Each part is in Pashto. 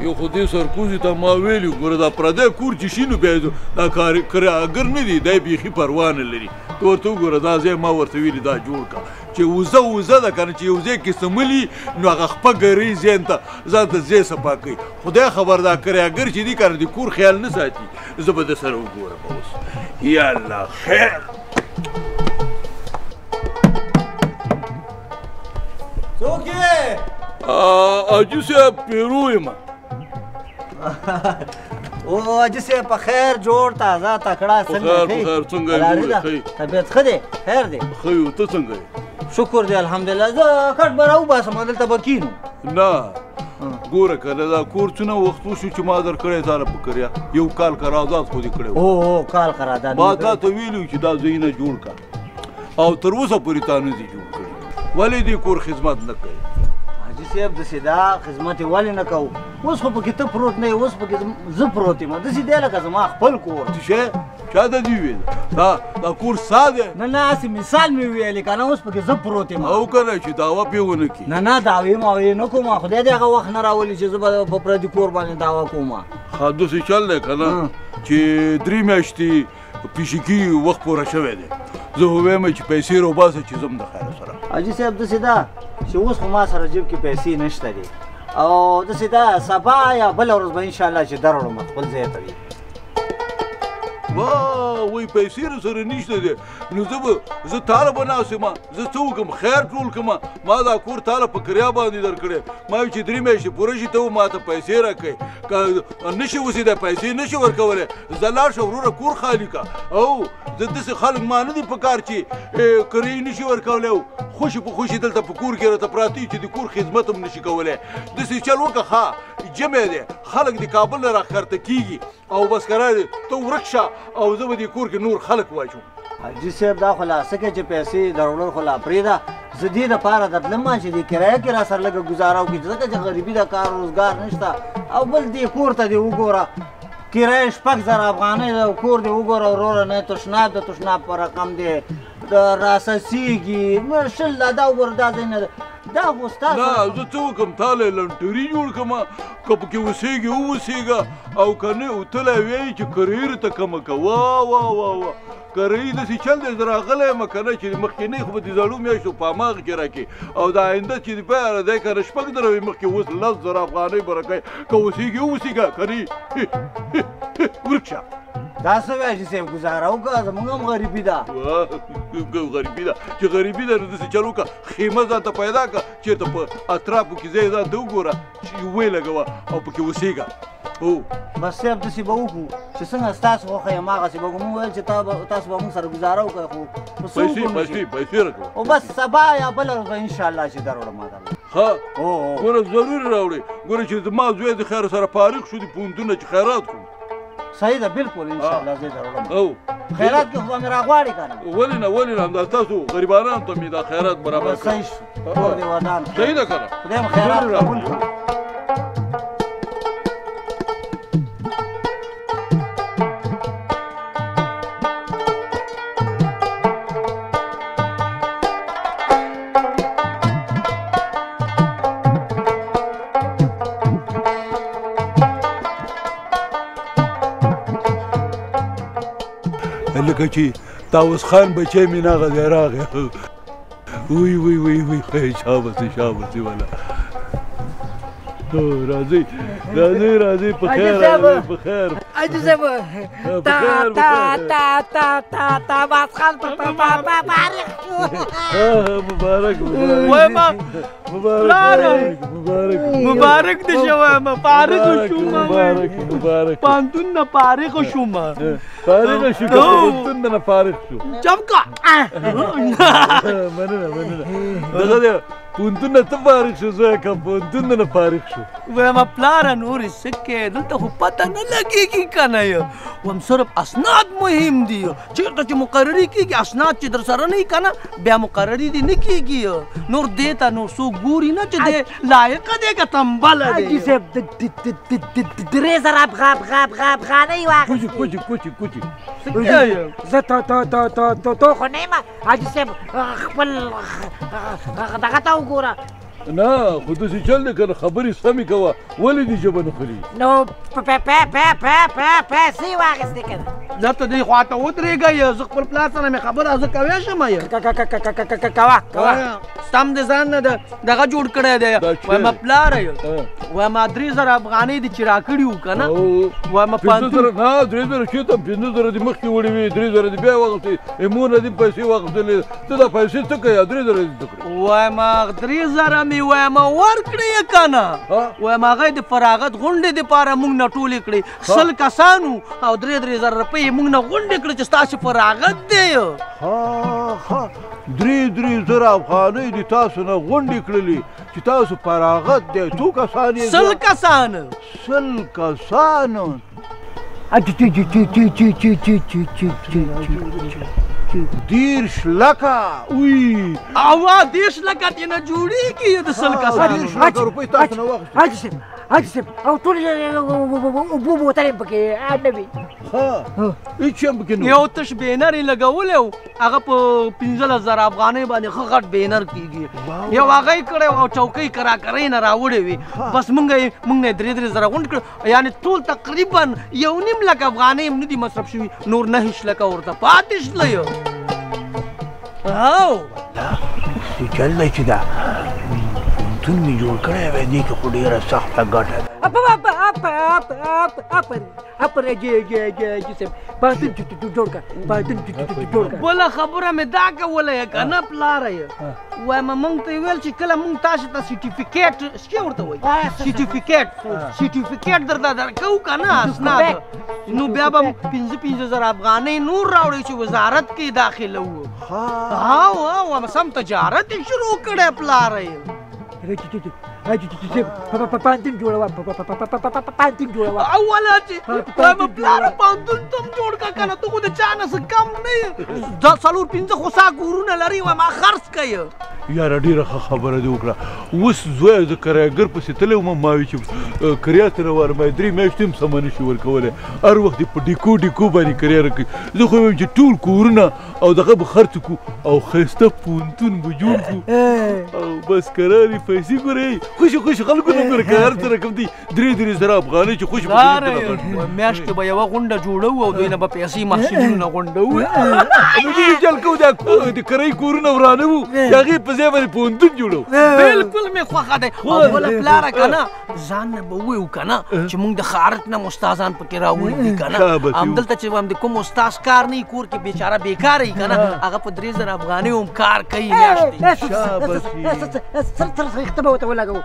یو خو دې سرکوزي ته ما ویلي ګوره دا پردی کور چې شي نو بیا دا کارګر نه دی دی بیخي پروا نه لري ته ورته وګوره دا ځای ما ورته ویلي دا جوړ کړه چې وزه ده که نه چې یو ځای کې سملي نو هغه خپه ګرۍ ځان ته ځان ته ځای صفا کوي خدای خبر دا کارګر چې دي که نه د کور خیال نه ساتي زه به د سره وګورم اوس یا الله خیر څوک یې حاجي صاحب پیرو یم او حاجي صاحب په خیر جوړ تازه تکړه څنګه په خیر څنګه یې طبیعت ښه دی خیر دی ښه یو ته څنګه یې شکر دی الحمدلله زه کټ به راوباسم دلته به کینو نه ګوره که نه دا کور څونه وخت وشو چې ما درکړی تاله په کریا یو کال قرارداد خو دې کړی و او کال قرارداد ما تا ته ویلي چې دا ځایونه جوړ کړه او تر اوسه پورې تا نه دي جوړ کړي ولې دې کور خدمت نه کوي حاجي صاحب داسې دا خدمت یې ولې نه کوو اوس خو پکې ته پروت نه یې اوس پکې زه پروت یم داسې دی لکه زما خپل کور څه شی چا ته دې ویل دا کور ستا دی نه نه هسې مثال مې ویلې که نه اوس پکې زه پروت یم او که نه چې دعوه پرې ونه کړي نه نه دعوې ماوې نه کوم خدای دې هغه وخت نه راولي چې زه به په پردي کور باندې دعوه کوم ښه داسې چل دی که نه چې 3 میاشتې پیشکي وخت پوره شوی دی زه خو وایم چې پیسې راوباسه چې ځم د خیره سره حاجي صاحب داسې ده چې اوس خو ما سره جیب کې پیسې نشته دي او داسې ده سبا یا بله ورځ به انشاءالله چې دروړم خپل ځای ته دي واه وایي پیسې راسره نشته دی نو زه تاله به ناست یم زه څه وکړم خیر ټول کړم ما دا کور تاله په کریا باندې درکړی ما وایي چې 3 میاشتې پوره شي ته ما ته پیسې راکوې که نشي اوسې دا پیسې نشي ورکولی زه لاړ شه وروره کور خالي که او زه داسې خلک ما نه دي په کار چې کرۍ نشي ورکولی او خوشي په خوشي دلته په کور کې راته پراته وي چې د کور خدمت هم نشي کولی داسې چل وکړه ښه جمع دی خلک د کابل نه راښکته کېږي او بس قرار دی ته ورک شه او زه به دې کور کې نور خلک واچوم حاجي صاحب دا خو لا څه کوې چې پیسې دروړل خو لا پرېږده زه دې دپاره درتلم چې دې کرایه کې را سره لږه ګزاره وکړي ځکه چې غریبي ده کار روزګار نشته او بل دې کور ته دې وګوره کرایه 6,000 افغانۍ ده او کور دې وګوره وروره نه تشناب د تشناب په رقم دی راسسیږي شل دا وګوره دا ځای نه ده دا خو ستا نه زه څه وکړم تاله لنټري جوړ کړم که پکې اوسېږي واوسېږه او که نه وتلی وایي چې کرایه راته کمه که واه واه واه واه کرایي داسې چل دی زه راغلی یم که نه چې مخکینۍ خو به د زړو میاشتو په هماغه کې راکړي او د آینده چې د پیاره دی که نه 6 دره وي مخکې اوس 10,000 افغانۍ به راکوي که اوسېږي واوسېږه که نه ورک شه دا څه وایي حاجي صاحب ګزاره وکړه زموږ هم غریبي ده غریبي ده چې غریبي ده نو داسې چل وکړه خیمه ځان ته پیدا کړه چېرته په اطرافو کې ځای ځان ته وګوره چې ویې لګوه او پکې اوسېږه هو بس صاحب داسې به وکړو چې څنګه ستاسو خوښه یم هغسې به موږ ویل چې تاسو به موږ سره ګزاره وکړئ خو پیسې راکړه او بس سبا یا بله ورځ به انشاءالله چې دروړم ما ته ښه ګوره ضروري راوړئ ګوره چې زما زوی د خیر سره فارغ شو د پوهنتون نه چې خیرات کړو صحیح ده بالکل انشاءالله زه دروړم خیرات کې خو به مې راغواړي که نه ولې نه ولې نه همدا تاسو غریبانانو ته مې دا خیرات برابر کړه صحیح شو کور دې ودان صحیح ده که نه خدای مو خیرات قبول کړي لکه چې طاووس خان بچی مې نغه دی راغی وی وی وی وی شابسې والا راځئ راځئ راځئ په خیر راځئ په خیر حاجي صاحب تا باز خان مبارک مبارک دې شه وایم فارغ شوم مبارک پانتون نه فارغ شوم فارغ شو پانتون نه فارغ شو چمکا مننه دغه دی پونتون نه ته فارغ شو زه که پونتون نه فارغ شو وایم پلاره نورې څه کې دلته خو پته نه لګېږي که نه وایم صرف اسناد مهم دي چېرته چې مقرري کېږي اسناد چې در سره نه وي که نه بیا مقرري دې نه کېږي نور دې ته نور څوک ګوري نه چې دې لایقه دی که تنبله دی حاجي صاحب 3,000 افغانۍ واخیستې کوچي زه تو خو نه یم حاجي صاحب خپل دغه ته وګوره نه خو داسې چل دی که نه خبرې سمې کوه ولې دې ژبه نه خوري نو پیسې واخیستې که نه زه ته دې خوا ته ودرېږه زه خپل پلار سره مې خبره زه کوی شم کوه سم دې ځان نه دغه جوړ کړی دی وایم پلاره وایم 3000 افغانۍ دې چې راکړي وو که نه وایم 500 نه 3000 چېرته 15,000 دې مخکې وړې وې 3000 دې بیا واخیستې مونه دې پیسې واخیستلې ته دا پیسې څه کوې 3000 دې څه کړې وایم 3000 مې وایم ورکړې یې که نه وایم هغه د فراغت غونډې دپاره موږ نه ټولې کړې 100 کسانو او 3,000 روپۍ موږ نه غونډې کړې چې ستاسو فراغت دی 3,000 افغانۍ دې تاسو نه غونډې کړلې چې تاسو فراغت دی څو کسان یې 100 کسان 100 کسان 10 لکه وی او 10 لکه دې نه جوړېږي د 100 کسانو 10 لکه روپۍ تاسو نه واخیستې حاجي صاحب او ټول اوبو بوتلې پکې نه وي هېڅ شی هم پکې نه یو تش بینر یې لګولی و هغه په 15,000 افغانۍ باندې ښه غټ بینر کېږي یو هغه یې کړی او چوکۍ کراکرۍ نه راوړې وې بس موږ نه 3,000 غونډ کړ یعنې ټول تقریبا 1.5 لک افغانۍ هم نه دي مصرف شوي نور 9 لکه ورته پاتې شله او چل دی چې دا پوهنتون مې جوړ کړی وی دې کې خو ډېره سخته ګټه ده بله خبره مې دا کوله یې که نه پلاره یې وایم موږ ته یې ویل چې کله موږ تاسو ته سرټیفیکیټ څه ورته وایي سرټیفیکیټ درته درکوو که نه اسناد نو بیا به 15,000 افغانۍ نور راوړئ چې وزارت کې داخله وو او سم تجارت یې شروع کړی پلاره یې پانتون جوړوه اوله چې وایم پلاره پانتون ته هم جوړ کړه که نه ته خو د چا نه څه کم نه یې 4-5 خو سا کورونه لري وایم خرڅ کوي یاره ډېره ښه خبره دې وکړه اوس زویه زه کرایګر پسې تللی وم ما وایي چې کریا ته روانه ما 3 میاشتې هم سمه نشي ورکولی هر وخت یې په ډیکو باندې کریا راکوي زه خو وایم چې ټول کورونه او دغه به خرڅ کړو او ښایسته پوهنتون به جوړ کړو او بس کرارې پیسې ګورئ خوشي خلکو نه ګوره که هر څه رقم دي 3,000 افغانۍ چې خوشي میاشت کې به یوه غونډه جوړوو او دوی نه به پیسې محصلینو نه غونډوو موږ چل کوو د کرایي کورونه ورانه وو د هغې په ځای باندې پوهنتون جوړو بلکل مې خوښه دی او بله پلاره که نه ځان نه به ووایو که نه چې موږ د خارج نه استادان پکې راوړي دي که نه همدلته چې د کوم استاز کار نه وي کور کې بیچاره بیکاره وي که نه هغه په 3,000 افغانۍ هم کار کوي میاشتې ته به ورته ولګوو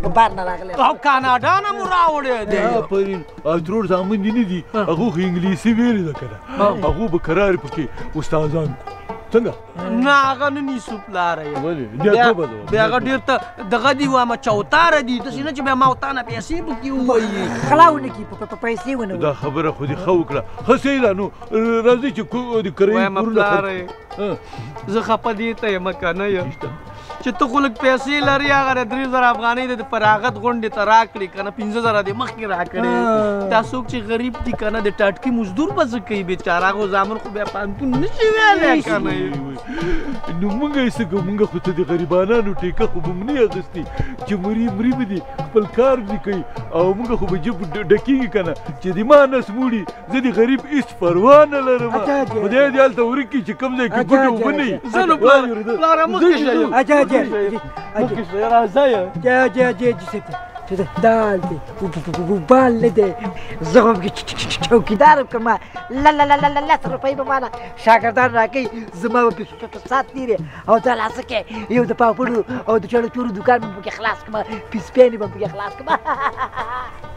بار نه راغلی او کاناډا نه مو راوړی دی آفرین ترور زامن دي نه دي هغو خو انګلیسي ویلې ده که نه هغو به کرارې پکې استادان څنګه نه هغه نه نیسو پلاره یې ولې بیا هغه ډېر ته دغه دي وایم چوتاره دي داسې نه چې بیا ما ورته نه پیسې پکې ووایي غلا ونه کړي پیسې ونه دا خبره خو دې ښه وکړه ښه صحیح ده نو راځئ چې د کرایي وایم پلاره زه خفه دې ته یم که نه یم چې ته خو لږ پیسې لري هغه 3,000 افغانۍ د فراغت غونډې ته راکړې که نه 15,000 دې مخکې راکړې دا څوک چې غریب دي که نه د ټاټکي مزدور به څه کوي بېچاره هغو زامن خو بیا پوهنتون نشي ویلی که نه نو موږ یې څه کوو موږ خو ته د غریبانانو ټیکه خو به مو نه اخیستې چې مري به دي خپل کار دې کوي او موږ خو به جیب ډکېږي که نه چې د ما نس موړي زه د غریب هېڅ پروا نه لرم خدای دې هلته ورکړي چې کوم ځای کې ګوډې اوبه نه وي زه نو پلاره مخکې شه دال دی بال نه دی زه خو چوکیدارم که ما لس روپۍ به ماله شاګردان راکوي زما به سات تېرې او دا لاسه کې یو د پاپړو او د چړو چورو دوکان به پکې خلاص کړم پیسپیانې به پکې خلاص کړم